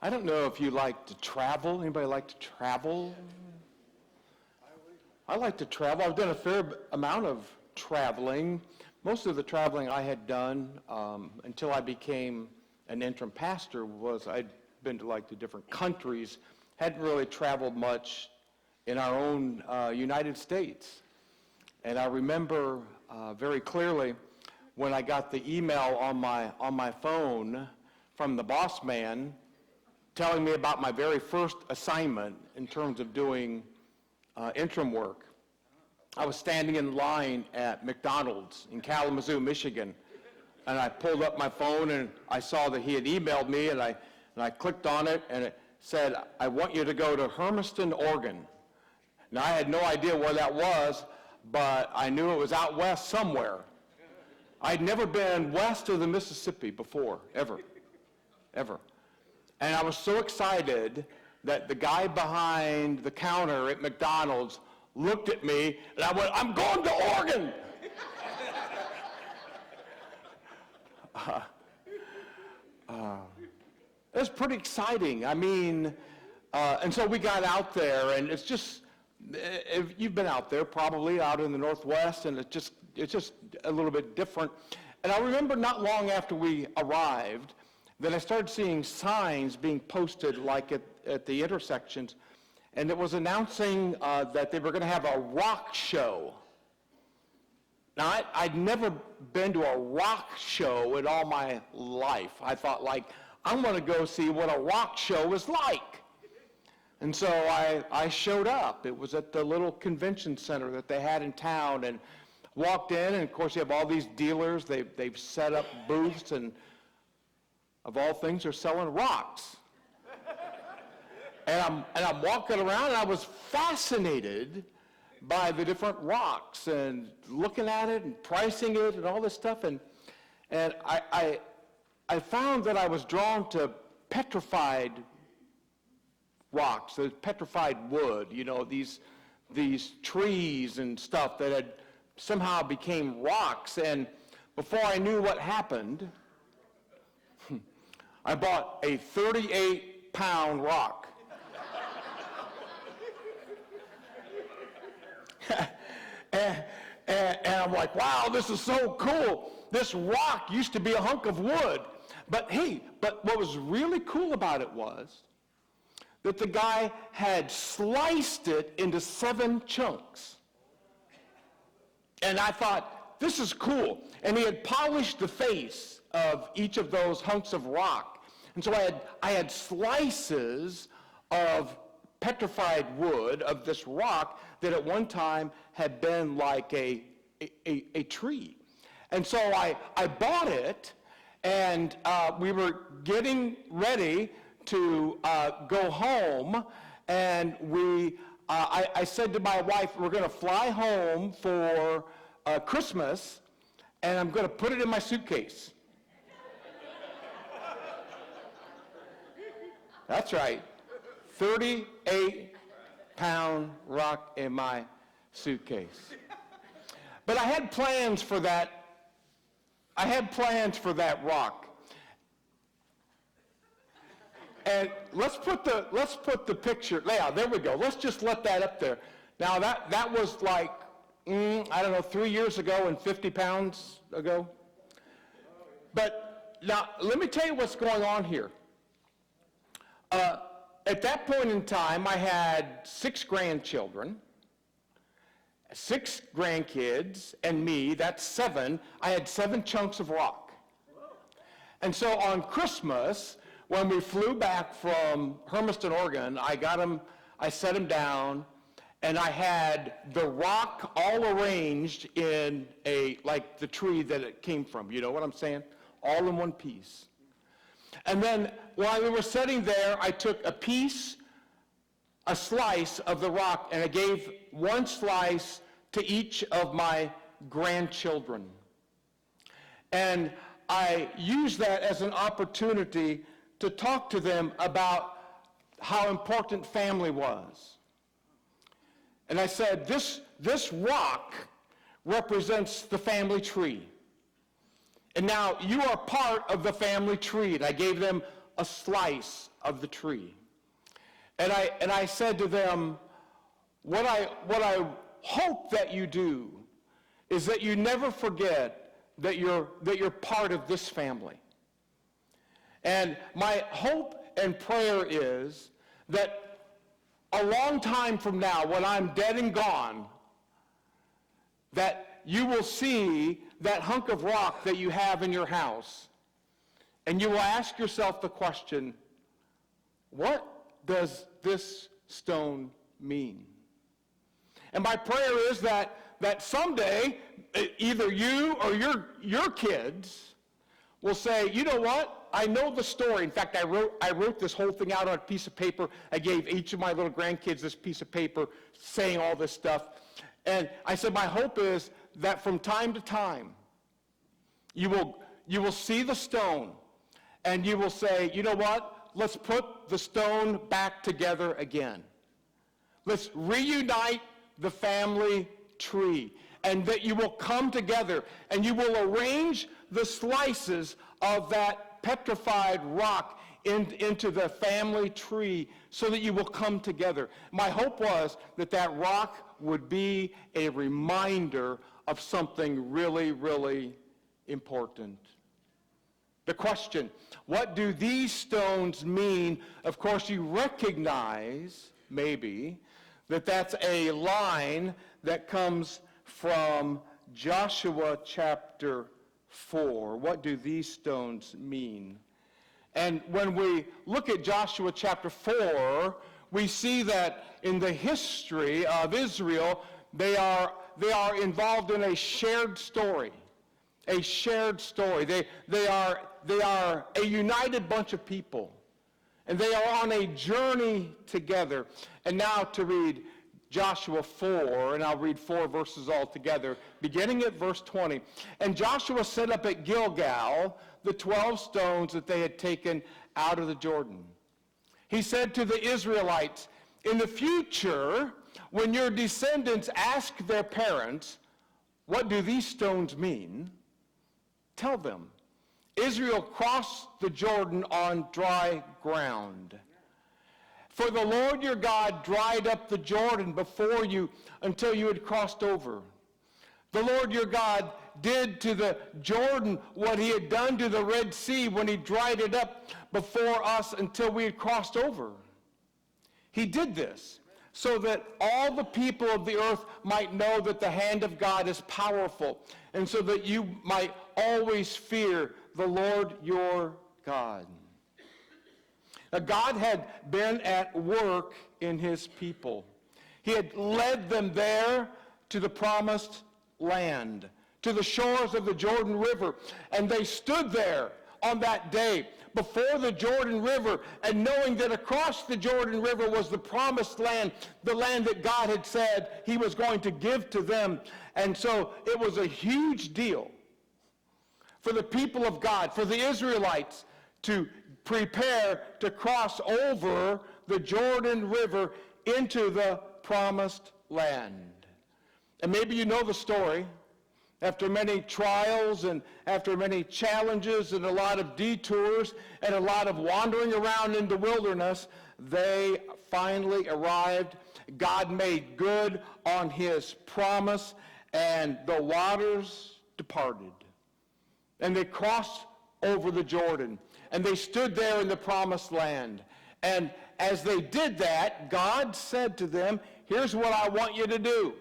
I don't know if you like to travel. Anybody like to travel? I like to travel. I've done a fair amount of traveling. Most of the traveling I had done until I became an interim pastor was I'd been to like the different countries, hadn't really traveled much in our own United States. And I remember very clearly when I got the email on my phone from the boss man telling me about my very first assignment in terms of doing interim work. I was standing in line at McDonald's in Kalamazoo, Michigan, and I pulled up my phone and I saw that he had emailed me, and I clicked on it, and it said, "I want you to go to Hermiston, Oregon." Now, I had no idea where that was, but I knew it was out west somewhere. I'd never been west of the Mississippi before, ever. And I was so excited that the guy behind the counter at McDonald's looked at me, and I went, "I'm going to Oregon!" It was pretty exciting. I mean, and so we got out there, and it's just, if you've been out there, probably out in the Northwest, and it's just a little bit different. And I remember not long after we arrived that I started seeing signs being posted like at the intersections, and it was announcing that they were going to have a rock show. Now, I'd never been to a rock show in all my life. I thought, like, I'm going to go see what a rock show is like. And so I showed up. It was at the little convention center that they had in town, and walked in, and of course you have all these dealers. They've set up booths, and of all things, they're selling rocks. And I'm walking around, and I was fascinated by the different rocks and looking at it and pricing it and all this stuff. And I found that I was drawn to petrified rocks, the petrified wood, you know, these trees and stuff that had somehow became rocks. And before I knew what happened, I bought a 38-pound rock. and I'm like, wow, this is so cool. This rock used to be a hunk of wood. But what was really cool about it was that the guy had sliced it into 7 chunks. And I thought, this is cool. And he had polished the face of each of those hunks of rock. And so I had slices of petrified wood of this rock that at one time had been like a tree. And so I bought it, and we were getting ready to go home, and I said to my wife, we're going to fly home for Christmas, and I'm going to put it in my suitcase. That's right, 38-pound rock in my suitcase. But I had plans for that. I had plans for that rock. And let's put the picture. Yeah, there we go. Let's just let that up there. Now that was like, I don't know, 3 years ago and 50 pounds ago. But now let me tell you what's going on here. At that point in time, I had 6 grandchildren, 6 grandkids, and me. That's 7. I had 7 chunks of rock. And so on Christmas, when we flew back from Hermiston, Oregon, I set them down, and I had the rock all arranged in like the tree that it came from. You know what I'm saying? All in one piece. And then while we were sitting there, I took a slice of the rock, and I gave 1 slice to each of my grandchildren. And I used that as an opportunity to talk to them about how important family was. And I said, this rock represents the family tree. And now you are part of the family tree. And I gave them a slice of the tree. And I said to them, what I hope that you do is that you never forget that you're part of this family. And my hope and prayer is that a long time from now, when I'm dead and gone, that you will see that hunk of rock that you have in your house, and you will ask yourself the question, what does this stone mean? And my prayer is that someday, either you or your kids will say, you know what? I know the story. In fact, I wrote this whole thing out on a piece of paper. I gave each of my little grandkids this piece of paper saying all this stuff. And I said, my hope is that from time to time, you will see the stone, and you will say, you know what? Let's put the stone back together again. Let's reunite the family tree, and that you will come together, and you will arrange the slices of that petrified rock into the family tree so that you will come together. My hope was that rock would be a reminder of something really, really important. The question, what do these stones mean? Of course, you recognize, maybe, that's a line that comes from Joshua chapter 4. What do these stones mean? And when we look at Joshua chapter 4, we see that in the history of Israel, they are involved in a shared story. A shared story. They are a united bunch of people. And they are on a journey together. And now to read Joshua 4, and I'll read 4 verses all together, beginning at verse 20. And Joshua set up at Gilgal the 12 stones that they had taken out of the Jordan. He said to the Israelites, in the future, when your descendants ask their parents, what do these stones mean? Tell them, Israel crossed the Jordan on dry ground. For the Lord your God dried up the Jordan before you until you had crossed over. The Lord your God did to the Jordan what he had done to the Red Sea when he dried it up before us until we had crossed over. He did this so that all the people of the earth might know that the hand of God is powerful, and so that you might always fear the Lord your God. Now, God had been at work in his people. He had led them there to the promised land, to the shores of the Jordan River, and they stood there on that day before the Jordan River, and knowing that across the Jordan River was the promised land, the land that God had said he was going to give to them. And so it was a huge deal for the people of God, for the Israelites, to prepare to cross over the Jordan River into the promised land. And maybe you know the story. After many trials and after many challenges and a lot of detours and a lot of wandering around in the wilderness, they finally arrived. God made good on his promise, and the waters departed. And they crossed over the Jordan, and they stood there in the promised land. And as they did that, God said to them, here's what I want you to do.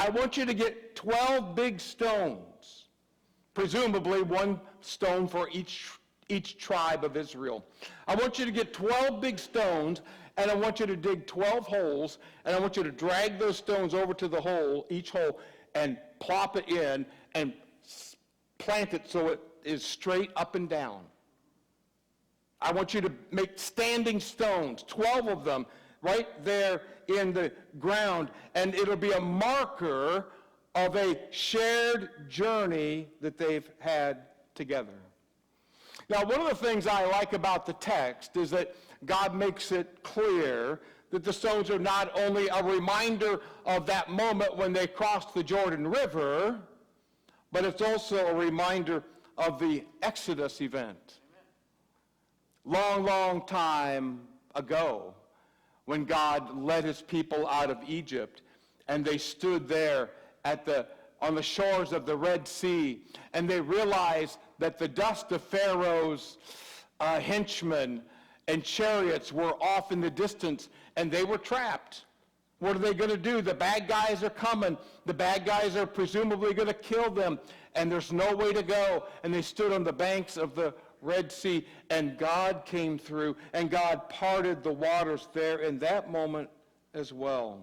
I want you to get 12 big stones, presumably one stone for each tribe of Israel. I want you to get 12 big stones, and I want you to dig 12 holes, and I want you to drag those stones over to the hole, each hole, and plop it in and plant it so it is straight up and down. I want you to make standing stones, 12 of them, right there in the ground, and it'll be a marker of a shared journey that they've had together. Now, one of the things I like about the text is that God makes it clear that the stones are not only a reminder of that moment when they crossed the Jordan River, but it's also a reminder of the Exodus event. long, long time ago when God led his people out of Egypt, and they stood there on the shores of the Red Sea, and they realized that the dust of Pharaoh's henchmen and chariots were off in the distance, and they were trapped. What are they going to do? The bad guys are coming. The bad guys are presumably going to kill them, and there's no way to go. And they stood on the banks of the Red Sea, and God came through, and God parted the waters there in that moment as well.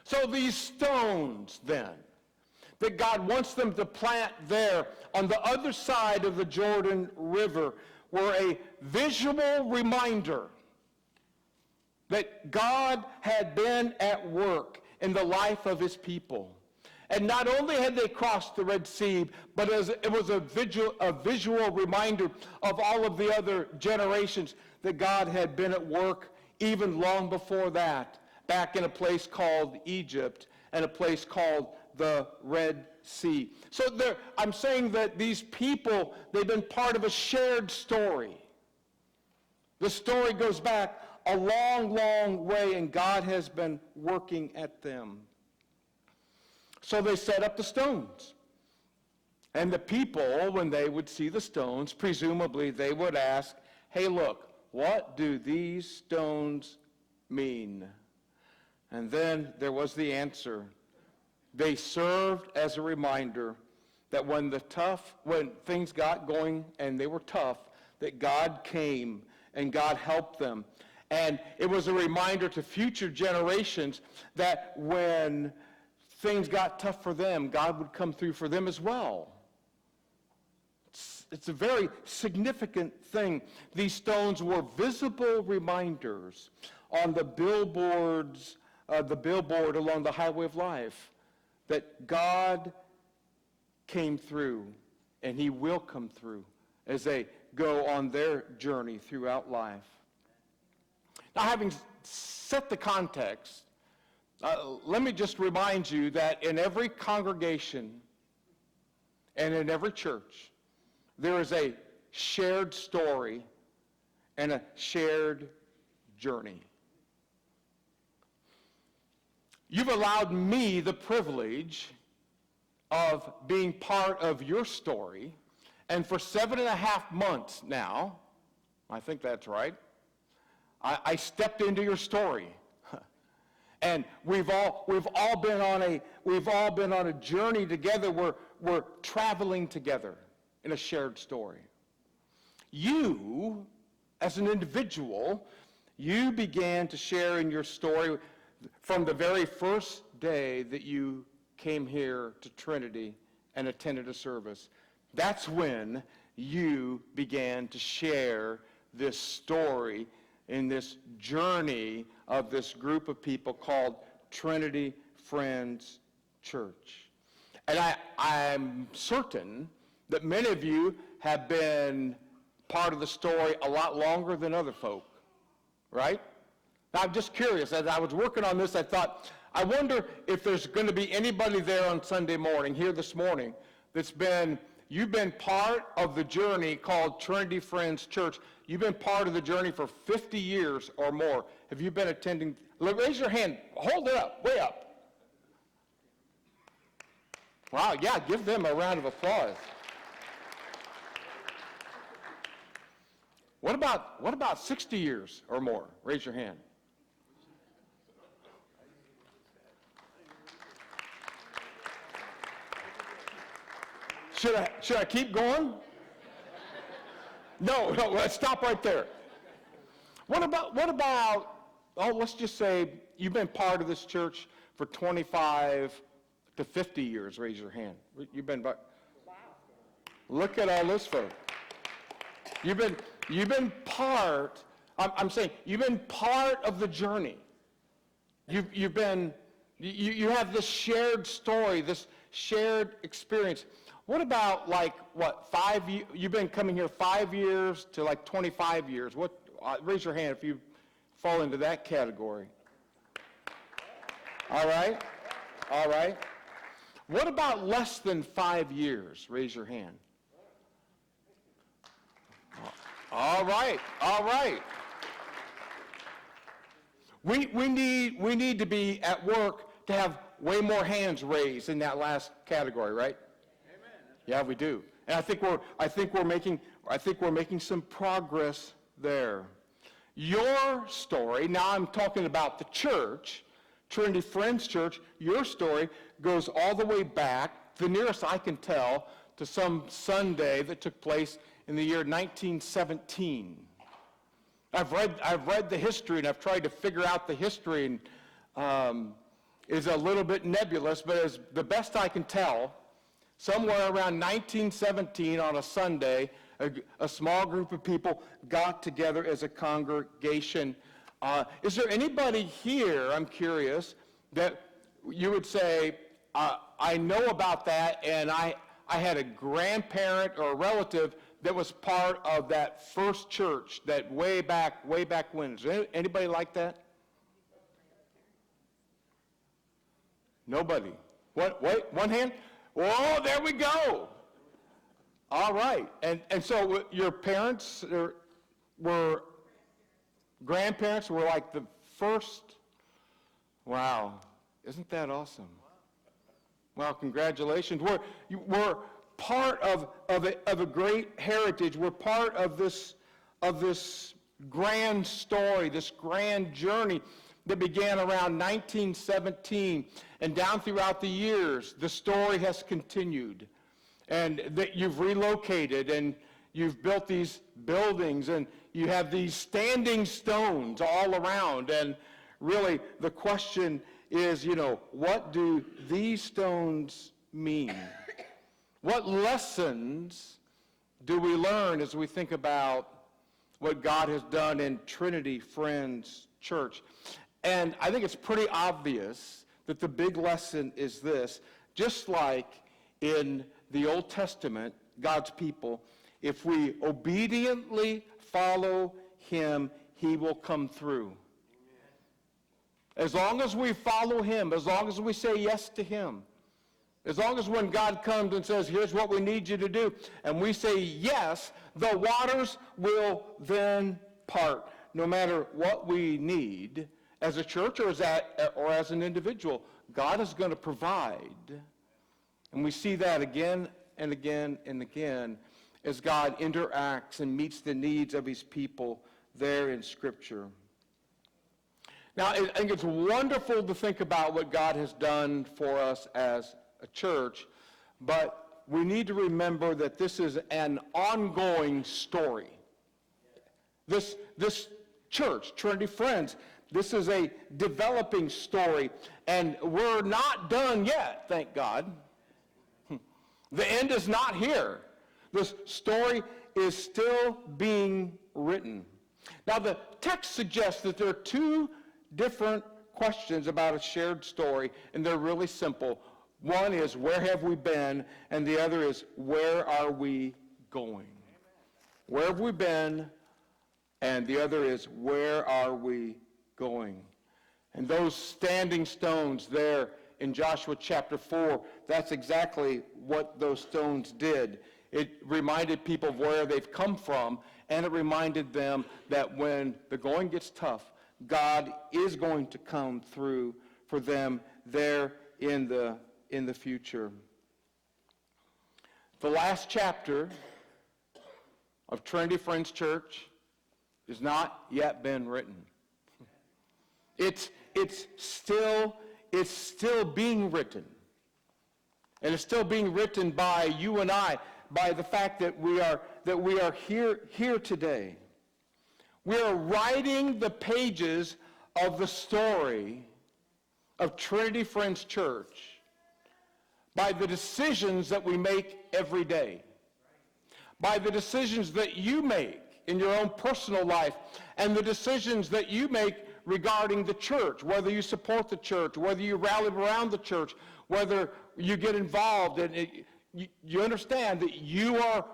So these stones, then, that God wants them to plant there on the other side of the Jordan River were a visual reminder that God had been at work in the life of his people. And not only had they crossed the Red Sea, but it was a visual reminder of all of the other generations that God had been at work even long before that, back in a place called Egypt and a place called the Red Sea. So I'm saying that these people, they've been part of a shared story. The story goes back a long, long way, and God has been working at them. So they set up the stones. And the people, when they would see the stones, presumably they would ask, hey, look, what do these stones mean? And then there was the answer. They served as a reminder that when things got going and they were tough, that God came and God helped them. And it was a reminder to future generations that when things got tough for them, God would come through for them as well. It's a very significant thing. These stones were visible reminders on the billboard along the highway of life that God came through and he will come through as they go on their journey throughout life. Now, having set the context, let me just remind you that in every congregation and in every church, there is a shared story and a shared journey. You've allowed me the privilege of being part of your story, and for 7.5 months now, I think that's right, I stepped into your story. And we've all been on a journey together. We're traveling together in a shared story. You, as an individual, you began to share in your story from the very first day that you came here to Trinity and attended a service. That's when you began to share this story in this journey of this group of people called Trinity Friends Church. And I'm certain that many of you have been part of the story a lot longer than other folk, right? Now, I'm just curious. As I was working on this, I thought, I wonder if there's going to be anybody there on Sunday morning, here this morning, you've been part of the journey called Trinity Friends Church. You've been part of the journey for 50 years or more. Have you been attending? Raise your hand. Hold it up, way up. Wow, yeah, give them a round of applause. What about 60 years or more? Raise your hand. Should I keep going? No, let's stop right there. What about, let's just say you've been part of this church for 25 to 50 years. Raise your hand. You've been, wow. Look at all this folks. You've been part, I'm saying, you've been part of the journey. You have this shared story, this shared experience. What about you've been coming here 5 years to 25 years? Raise your hand if you fall into that category. All right. What about less than 5 years? Raise your hand. All right, all right. We need to be at work to have way more hands raised in that last category, right? Amen. Yeah, we do. And I think we're making some progress there. Your story, now I'm talking about the church, Trinity Friends Church, your story goes all the way back, the nearest I can tell, to some Sunday that took place in the year 1917. I've read the history, and I've tried to figure out the history, and is a little bit nebulous, but as the best I can tell, somewhere around 1917 on a Sunday, a small group of people got together as a congregation. Is there anybody here, I'm curious, that you would say, I know about that, and I had a grandparent or a relative that was part of that first church that way back when? Is there anybody like that? Nobody. Wait, one hand? Oh, there we go. All right. And so your parents were grandparents were like the first. Wow. Isn't that awesome? Well, congratulations. We're part of a great heritage. We're part of this grand story, this grand journey that began around 1917, and down throughout the years, the story has continued. And that you've relocated, and you've built these buildings, and you have these standing stones all around. And really, the question is, what do these stones mean? What lessons do we learn as we think about what God has done in Trinity Friends Church? And I think it's pretty obvious that the big lesson is this. Just like in the Old Testament, God's people, if we obediently follow him, he will come through. As long as we follow him, as long as we say yes to him, as long as when God comes and says, here's what we need you to do, and we say yes, the waters will then part, no matter what we need as a church or as an individual. God is going to provide. And we see that again and again and again as God interacts and meets the needs of his people there in Scripture. Now, I think it's wonderful to think about what God has done for us as a church, but we need to remember that this is an ongoing story. This church, Trinity Friends, this is a developing story, and we're not done yet, thank God. The end is not here. This story is still being written. Now, the text suggests that there are two different questions about a shared story, and they're really simple. One is, where have we been? And the other is, where are we going? Where have we been? And the other is, where are we going? And those standing stones there in Joshua chapter 4, that's exactly what those stones did. It reminded people of where they've come from, and it reminded them that when the going gets tough, God is going to come through for them there in the future. The last chapter of Trinity Friends Church has not yet been written. It's still being written. And it's still being written by you and I, by the fact that we are here today. We are writing the pages of the story of Trinity Friends Church by the decisions that we make every day, by the decisions that you make in your own personal life, and the decisions that you make regarding the church, whether you support the church, whether you rally around the church, whether you get involved. And you understand that you are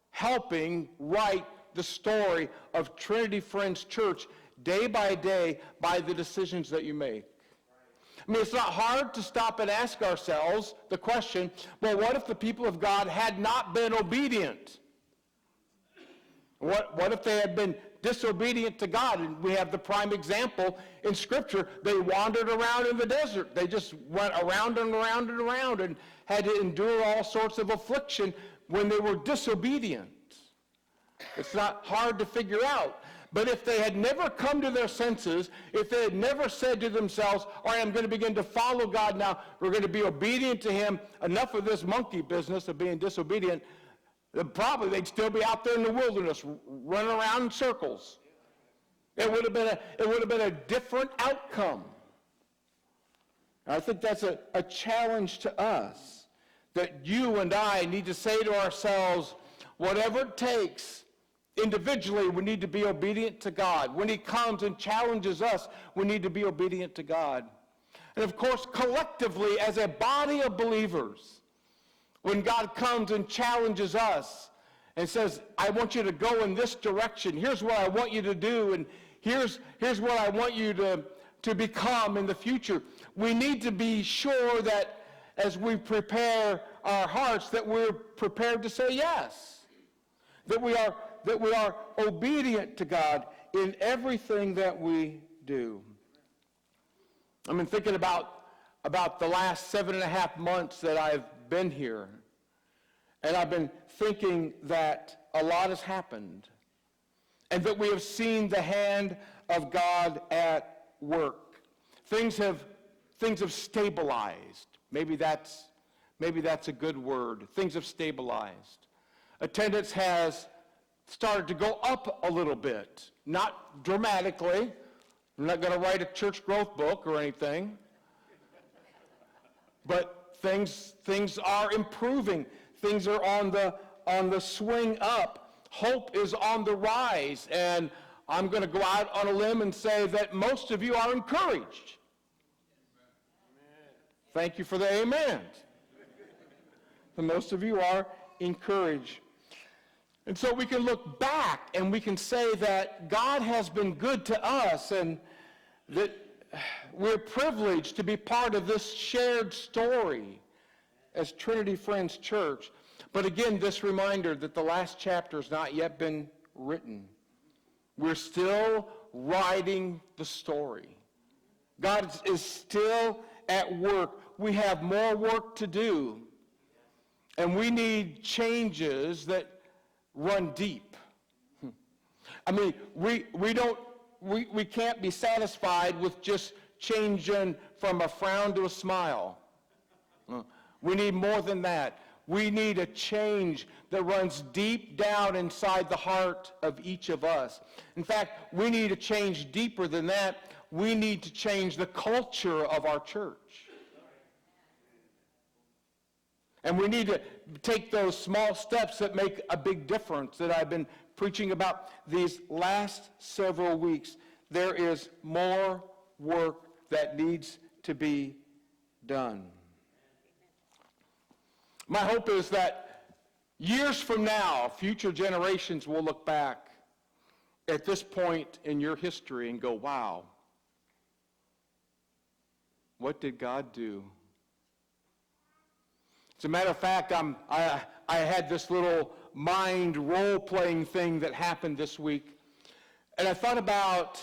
helping write the story of Trinity Friends Church day by day by the decisions that you make. I mean, it's not hard to stop and ask ourselves the question, well, what if the people of God had not been obedient? What if they had been disobedient to God? And we have the prime example in Scripture. They wandered around in the desert. They just went around and around and around and had to endure all sorts of affliction when they were disobedient. It's not hard to figure out. But if they had never come to their senses, if they had never said to themselves, all right, I'm going to begin to follow God now, we're going to be obedient to him, enough of this monkey business of being disobedient, then probably they'd still be out there in the wilderness running around in circles. It would have been a different outcome. And I think that's a challenge to us, that you and I need to say to ourselves, whatever it takes, individually, we need to be obedient to God. When he comes and challenges us, we need to be obedient to God. And of course, collectively, as a body of believers, when God comes and challenges us and says, I want you to go in this direction, here's what I want you to do, and here's what I want you to become in the future, we need to be sure that as we prepare our hearts, that we're prepared to say yes, that we are obedient to God in everything that we do. I've been thinking about the last 7.5 months that I've been here, and I've been thinking that a lot has happened, and that we have seen the hand of God at work. Things have stabilized. Maybe that's a good word. Things have stabilized. Attendance has started to go up a little bit. Not dramatically. I'm not going to write a church growth book or anything. But things are improving. Things are on the swing up. Hope is on the rise. And I'm going to go out on a limb and say that most of you are encouraged. Thank you for the amen. Most of you are encouraged. And so we can look back and we can say that God has been good to us and that we're privileged to be part of this shared story as Trinity Friends Church. But again, this reminder that the last chapter has not yet been written. We're still writing the story. God is still at work. We have more work to do. And we need changes that run deep. I mean, we can't be satisfied with just changing from a frown to a smile. We need more than that. We need a change that runs deep down inside the heart of each of us. In fact, we need a change deeper than that. We need to change the culture of our church. And we need to take those small steps that make a big difference that I've been preaching about these last several weeks. There is more work that needs to be done. My hope is that years from now, future generations will look back at this point in your history and go, wow, what did God do? As a matter of fact, I had this little mind role-playing thing that happened this week, and I thought about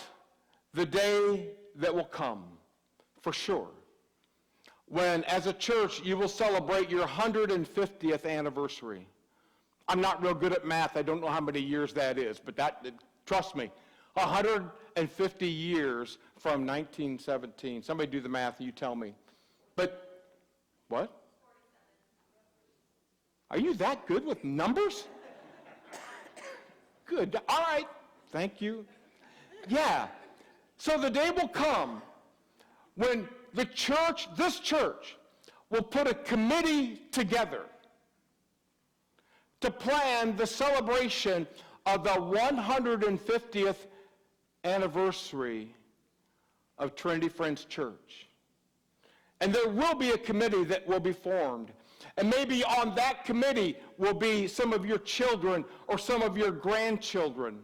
the day that will come, for sure, when, as a church, you will celebrate your 150th anniversary. I'm not real good at math. I don't know how many years that is, but trust me, 150 years from 1917. Somebody do the math and you tell me. But, what? Are you that good with numbers? Good. All right. Thank you. Yeah. So the day will come when the church, this church, will put a committee together to plan the celebration of the 150th anniversary of Trinity Friends Church. And there will be a committee that will be formed. And maybe on that committee will be some of your children or some of your grandchildren.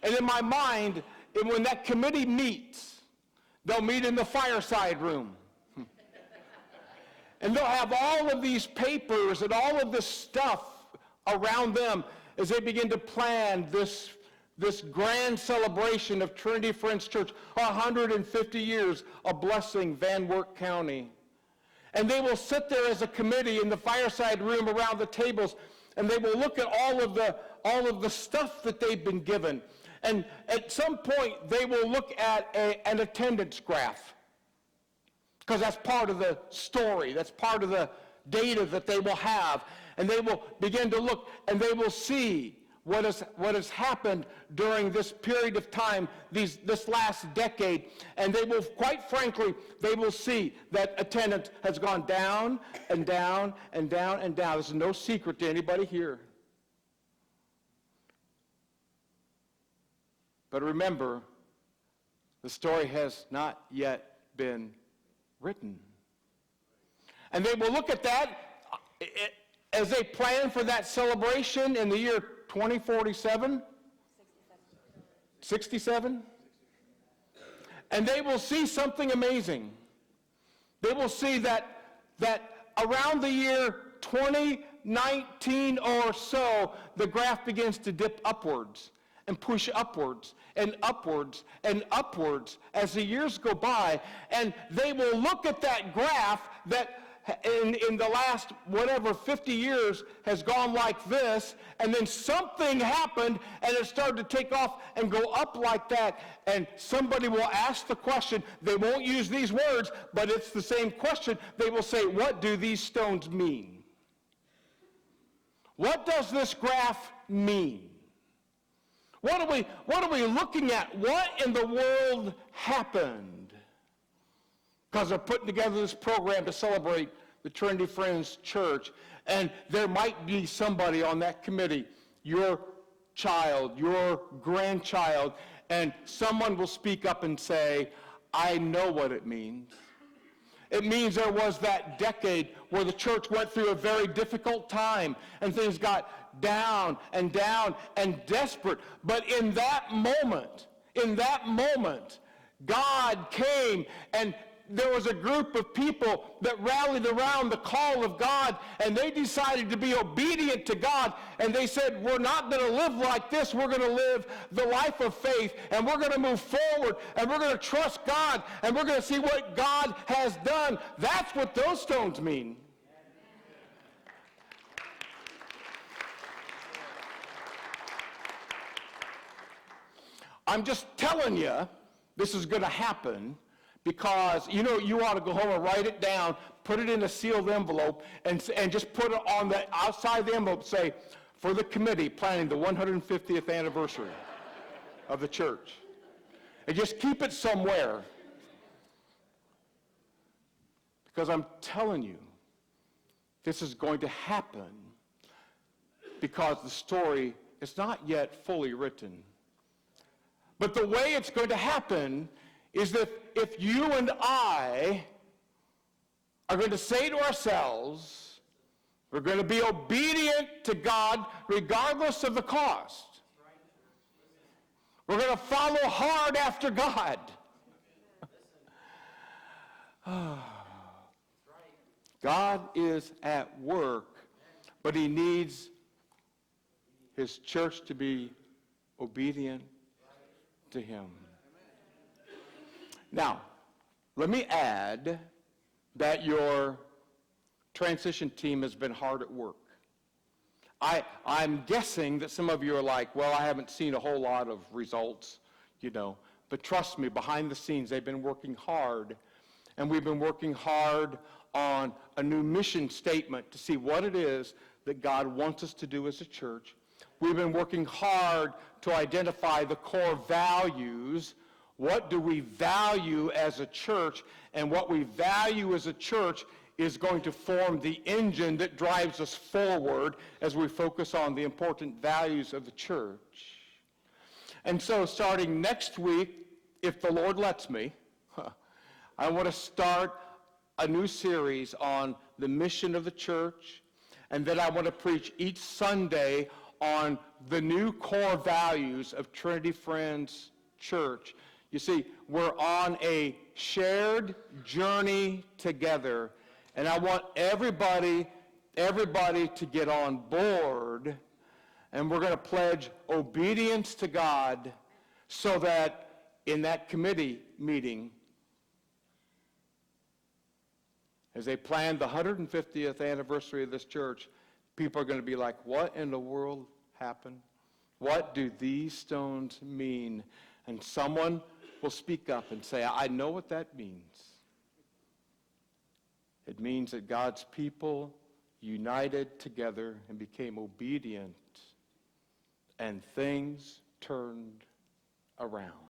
And in my mind, when that committee meets, they'll meet in the fireside room. And they'll have all of these papers and all of this stuff around them. as they begin to plan this grand celebration of Trinity Friends Church, 150 years of blessing Van Wert County. And they will sit there as a committee in the fireside room around the tables, and they will look at all of the stuff that they've been given. And at some point, they will look at an attendance graph, because that's part of the story. That's part of the data that they will have. And they will begin to look, and they will see what has happened during this period of time, this last decade. And they will, quite frankly, they will see that attendance has gone down and down and down and down. This is no secret to anybody here. But remember, the story has not yet been written. And they will look at that as they plan for that celebration in the year 2047, 67, and they will see something amazing. They will see that around the year 2019 or so, the graph begins to dip upwards and push upwards and upwards and upwards as the years go by, and they will look at that graph that in the last, 50 years has gone like this, and then something happened, and it started to take off and go up like that, and somebody will ask the question. They won't use these words, but it's the same question. They will say, what do these stones mean? What does this graph mean? What are we looking at? What in the world happened? Because they're putting together this program to celebrate the Trinity Friends Church. And there might be somebody on that committee, your child, your grandchild, and someone will speak up and say, I know what it means. It means there was that decade where the church went through a very difficult time and things got down and desperate. But in that moment, God came, and there was a group of people that rallied around the call of God, and they decided to be obedient to God, and they said, we're not going to live like this. We're going to live the life of faith, and we're going to move forward, and we're going to trust God, and we're going to see what God has done. That's what those stones mean. I'm just telling you, this is going to happen, because, you ought to go home and write it down, put it in a sealed envelope, and just put it on the outside of the envelope, say, for the committee planning the 150th anniversary of the church. And just keep it somewhere. Because I'm telling you, this is going to happen, because the story is not yet fully written. But the way it's going to happen is that if you and I are going to say to ourselves, we're going to be obedient to God regardless of the cost. We're going to follow hard after God. God is at work, but he needs his church to be obedient to him. Now, let me add that your transition team has been hard at work. I'm guessing that some of you are like, well, I haven't seen a whole lot of results, but trust me, behind the scenes, they've been working hard, and we've been working hard on a new mission statement to see what it is that God wants us to do as a church. We've been working hard to identify the core values. What do we value as a church? And what we value as a church is going to form the engine that drives us forward as we focus on the important values of the church. And so starting next week, if the Lord lets me, I want to start a new series on the mission of the church, and then I want to preach each Sunday on the new core values of Trinity Friends Church. You see, we're on a shared journey together, and I want everybody to get on board And we're going to pledge obedience to God so that in that committee meeting, as they plan the 150th anniversary of this church, people are going to be like, what in the world happened? What do these stones mean? And someone will speak up and say, I know what that means. It means that God's people united together and became obedient, and things turned around.